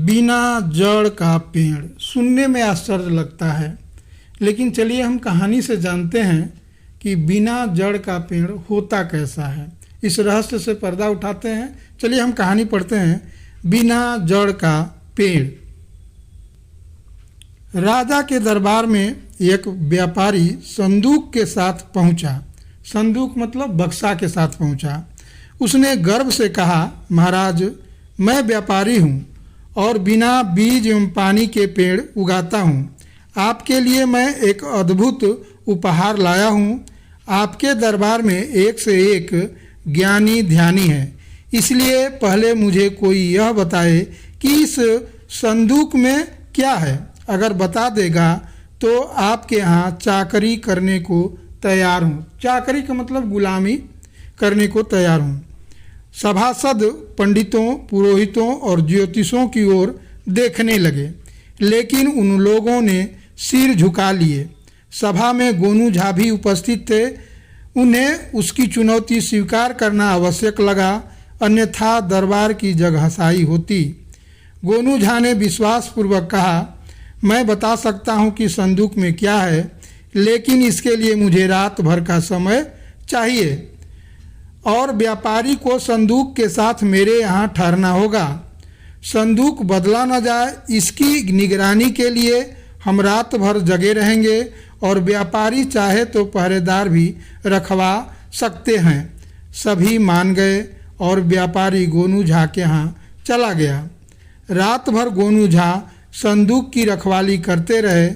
बिना जड़ का पेड़ सुनने में आश्चर्य लगता है, लेकिन चलिए हम कहानी से जानते हैं कि बिना जड़ का पेड़ होता कैसा है। इस रहस्य से पर्दा उठाते हैं। चलिए हम कहानी पढ़ते हैं। बिना जड़ का पेड़। राजा के दरबार में एक व्यापारी संदूक के साथ पहुंचा। संदूक मतलब बक्सा के साथ पहुंचा। उसने गर्व से कहा, महाराज, मैं व्यापारी हूँ और बिना बीज एवं पानी के पेड़ उगाता हूँ। आपके लिए मैं एक अद्भुत उपहार लाया हूँ। आपके दरबार में एक से एक ज्ञानी ध्यानी है, इसलिए पहले मुझे कोई यह बताए कि इस संदूक में क्या है। अगर बता देगा तो आपके यहाँ चाकरी करने को तैयार हूँ। चाकरी का मतलब गुलामी करने को तैयार हूँ। सभासद पंडितों, पुरोहितों और ज्योतिषों की ओर देखने लगे, लेकिन उन लोगों ने सिर झुका लिए। सभा में गोनू झा भी उपस्थित थे। उन्हें उसकी चुनौती स्वीकार करना आवश्यक लगा, अन्यथा दरबार की जगहसाई होती। गोनू झा ने विश्वासपूर्वक कहा, मैं बता सकता हूँ कि संदूक में क्या है, लेकिन इसके लिए मुझे रात भर का समय चाहिए और व्यापारी को संदूक के साथ मेरे यहाँ ठहरना होगा। संदूक बदला न जाए, इसकी निगरानी के लिए हम रात भर जगे रहेंगे और व्यापारी चाहे तो पहरेदार भी रखवा सकते हैं। सभी मान गए और व्यापारी गोनू झा के यहाँ चला गया। रात भर गोनू झा संदूक की रखवाली करते रहे।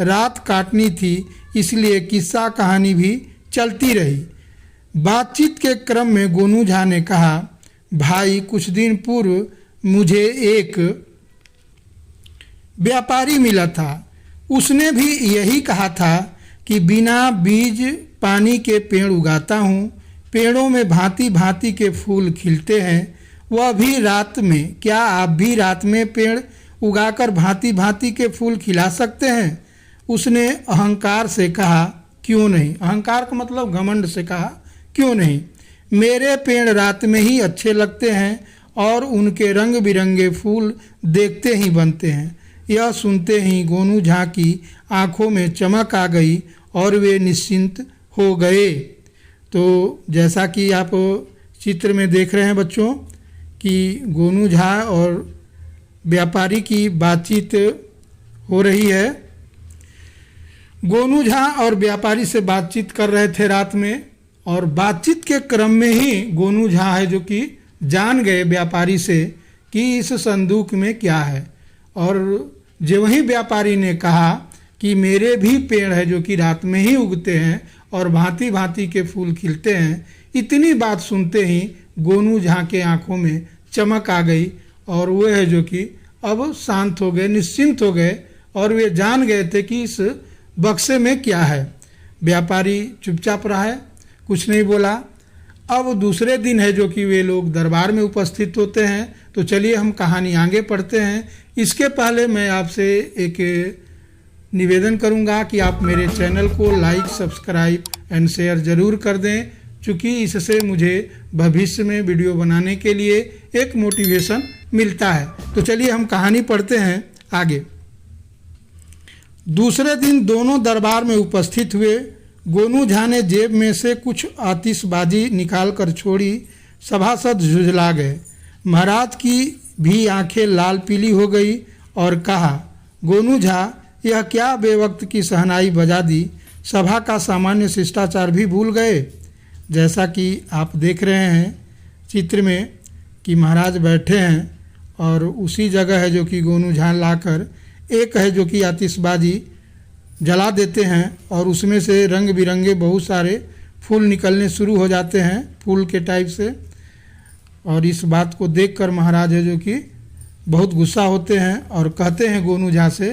रात काटनी थी, इसलिए किस्सा कहानी भी चलती रही। बातचीत के क्रम में गोनू झा ने कहा, भाई, कुछ दिन पूर्व मुझे एक व्यापारी मिला था। उसने भी यही कहा था कि बिना बीज पानी के पेड़ उगाता हूँ। पेड़ों में भांति भांति के फूल खिलते हैं, वह भी रात में। क्या आप भी रात में पेड़ उगाकर भांति भांति के फूल खिला सकते हैं? उसने अहंकार से कहा, क्यों नहीं। अहंकार का मतलब घमंड से कहा, क्यों नहीं। मेरे पेड़ रात में ही अच्छे लगते हैं और उनके रंग बिरंगे फूल देखते ही बनते हैं। यह सुनते ही गोनू झा की आंखों में चमक आ गई और वे निश्चिंत हो गए। तो जैसा कि आप चित्र में देख रहे हैं बच्चों कि गोनू झा और व्यापारी की बातचीत हो रही है। गोनू झा और व्यापारी से बातचीत कर रहे थे रात में, और बातचीत के क्रम में ही गोनू झा है जो कि जान गए व्यापारी से कि इस संदूक में क्या है। और जो वही व्यापारी ने कहा कि मेरे भी पेड़ है जो कि रात में ही उगते हैं और भांति भांति के फूल खिलते हैं। इतनी बात सुनते ही गोनू झा के आंखों में चमक आ गई और वे है जो कि अब शांत हो गए, निश्चिंत हो गए और वे जान गए थे कि इस बक्से में क्या है। व्यापारी चुपचाप रहा है, कुछ नहीं बोला। अब दूसरे दिन है जो कि वे लोग दरबार में उपस्थित होते हैं। तो चलिए हम कहानी आगे पढ़ते हैं। इसके पहले मैं आपसे एक निवेदन करूंगा कि आप मेरे चैनल को लाइक, सब्सक्राइब एंड शेयर ज़रूर कर दें, क्योंकि इससे मुझे भविष्य में वीडियो बनाने के लिए एक मोटिवेशन मिलता है। तो चलिए हम कहानी पढ़ते हैं आगे। दूसरे दिन दोनों दरबार में उपस्थित हुए। गोनू झा ने जेब में से कुछ आतिशबाजी निकाल कर छोड़ी। सभासद झुंझला गए। महाराज की भी आंखें लाल पीली हो गई और कहा, गोनू झा, यह क्या बेवक्त की शहनाई बजा दी। सभा का सामान्य शिष्टाचार भी भूल गए। जैसा कि आप देख रहे हैं चित्र में कि महाराज बैठे हैं और उसी जगह है जो कि गोनू झा लाकर एक है जो कि आतिशबाजी जला देते हैं और उसमें से रंग बिरंगे बहुत सारे फूल निकलने शुरू हो जाते हैं, फूल के टाइप से। और इस बात को देखकर महाराज है जो कि बहुत गुस्सा होते हैं और कहते हैं गोनू झा से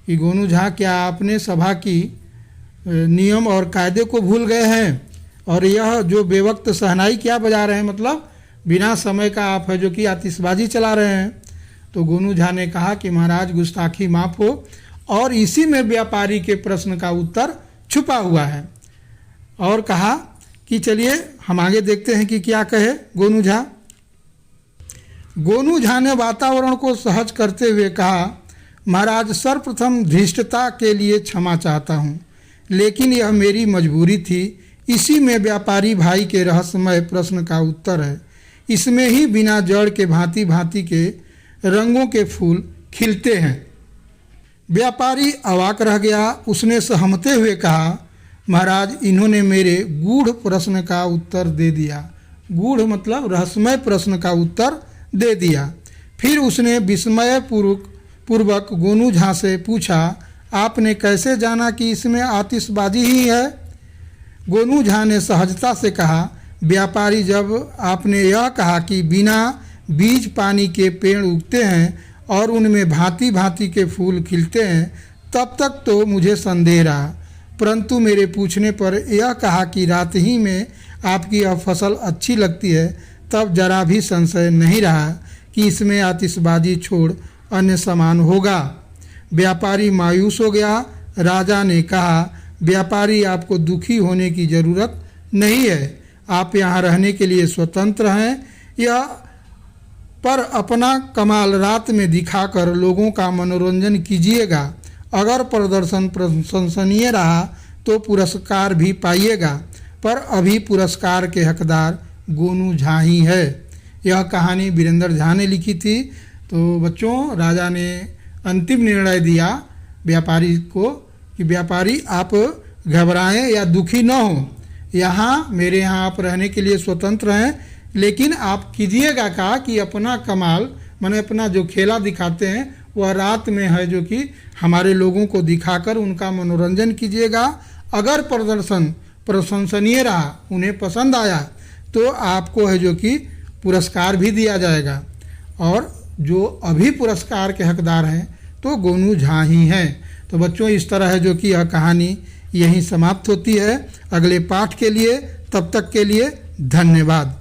कि गोनू झा, क्या आपने सभा की नियम और कायदे को भूल गए हैं? और यह जो बेवक्त शहनाई क्या बजा रहे हैं, मतलब बिना समय का आप है जो कि आतिशबाजी चला रहे हैं। तो गोनू झा ने कहा कि महाराज, गुस्ताखी माफ हो। और इसी में व्यापारी के प्रश्न का उत्तर छुपा हुआ है। और कहा कि चलिए हम आगे देखते हैं कि क्या कहे गोनू झा। गोनू झा ने वातावरण को सहज करते हुए कहा, महाराज सर्वप्रथम धृष्टता के लिए क्षमा चाहता हूँ, लेकिन यह मेरी मजबूरी थी। इसी में व्यापारी भाई के रहस्यमय प्रश्न का उत्तर है। इसमें ही बिना जड़ के भांति भांति के रंगों के फूल खिलते हैं। व्यापारी अवाक रह गया। उसने सहमते हुए कहा, महाराज इन्होंने मेरे गूढ़ प्रश्न का उत्तर दे दिया। गूढ़ मतलब रहस्यमय प्रश्न का उत्तर दे दिया। फिर उसने विस्मय पूर्वक गोनू झा से पूछा, आपने कैसे जाना कि इसमें आतिशबाजी ही है? गोनू झा ने सहजता से कहा, व्यापारी जब आपने यह कहा कि बिना बीज पानी के पेड़ उगते हैं और उनमें भांति भांति के फूल खिलते हैं, तब तक तो मुझे संदेह रहा, परंतु मेरे पूछने पर यह कहा कि रात ही में आपकी यह फसल अच्छी लगती है, तब जरा भी संशय नहीं रहा कि इसमें आतिशबाजी छोड़ अन्य सामान होगा। व्यापारी मायूस हो गया। राजा ने कहा, व्यापारी आपको दुखी होने की जरूरत नहीं है, आप यहाँ रहने के लिए स्वतंत्र हैं। यह पर अपना कमाल रात में दिखाकर लोगों का मनोरंजन कीजिएगा। अगर प्रदर्शन प्रशंसनीय रहा तो पुरस्कार भी पाइएगा, पर अभी पुरस्कार के हकदार गोनू झा ही है। यह कहानी वीरेंद्र झा ने लिखी थी। तो बच्चों, राजा ने अंतिम निर्णय दिया व्यापारी को कि व्यापारी आप घबराएं या दुखी न हो, मेरे यहाँ आप रहने के लिए स्वतंत्र हैं, लेकिन आप कीजिएगा क्या कि अपना कमाल माने अपना जो खेला दिखाते हैं वह रात में है, जो कि हमारे लोगों को दिखाकर उनका मनोरंजन कीजिएगा। अगर प्रदर्शन प्रशंसनीय रहा, उन्हें पसंद आया, तो आपको है जो कि पुरस्कार भी दिया जाएगा। और जो अभी पुरस्कार के हकदार हैं तो गोनू झा ही हैं। तो बच्चों, इस तरह है जो कि यह कहानी यहीं समाप्त होती है। अगले पाठ के लिए, तब तक के लिए धन्यवाद।